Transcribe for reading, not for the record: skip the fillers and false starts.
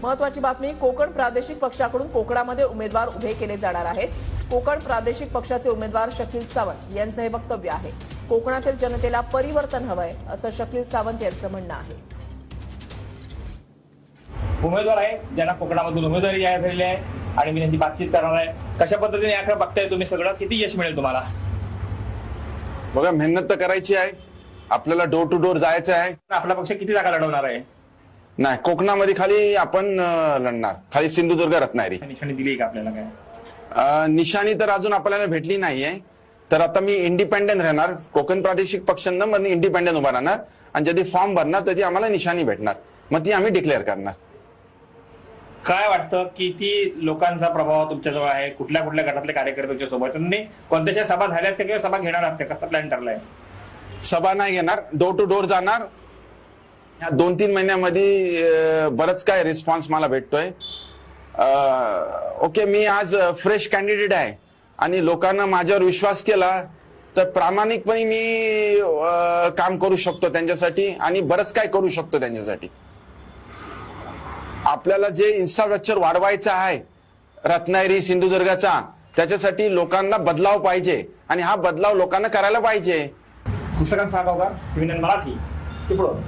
महत्वाची बातमी, कोकण प्रादेशिक पक्षाकडून कोकणामध्ये उमेदवार उभे केले जाणार आहेत। कोकण प्रादेशिक पक्षाचे उमेदवार शकील सावंत यांचं हे वक्तव्य आहे। कोकणातील जनतेला परिवर्तन हवंय असं शकील सावंत यांचं म्हणणं आहे। उमेदवार आहे ज्यांना कोकणामधून उमेदवारी जाहीर झालेली आहे आणि मी त्यांची बातचीत करणार आहे। कशा पद्धतीने याकडे बघताय तुम्ही सगळं, किती यश मिळेल तुम्हाला? बघा, मेहनत तर करायची आहे, आपल्याला डोर टू डोर जायचं आहे। आपला पक्ष किती जागा लढवणार आहे? नाही, कोकणामध्ये खाली आपण लढणार, खाली सिंधुदुर्ग रत्नागिरी। निशाणी दिली का आपल्याला? काय निशाणी तर अजून आपल्याला भेटली नाहीये, तर आता मी इंडिपेंडेंट राहणार। कोकण प्रादेशिक पक्षांना मग इंडिपेंडेंट उभा राहणार आणि जरी फॉर्म भरणार तर ती आम्हाला निशाणी भेटणार, मग ती आम्ही डिक्लेअर करणार। काय वाटतं किती लोकांचा प्रभाव तुमच्याजवळ आहे? कुठल्या कुठल्या गटातले कार्यकर्ते तुमच्या सोबत? तुम्ही कोणत्याच्या सभा झाल्यात का किंवा सभा घेणार आहात? कसा प्लॅन ठरलाय? सभा नाही घेणार, डोर टू डोर जाणार। या 2-3 महिन्यामध्ये बरंच काय रिस्पॉन्स मला भेटतोय। ओके, मी आज फ्रेश कॅन्डिडेट आहे आणि लोकांना माझ्यावर विश्वास केला तर प्रामाणिकपणे मी काम करू शकतो त्यांच्यासाठी आणि बरंच काय करू शकतो त्यांच्यासाठी। आपल्याला जे इन्फ्रास्ट्रक्चर वाढवायचं आहे रत्नागिरी सिंधुदुर्गाचा, त्याच्यासाठी लोकांना बदलाव पाहिजे आणि हा बदलाव लोकांना करायला पाहिजे। कृष्णकांत सागावकर, टीव्ही 9 मराठी, चिपळूण।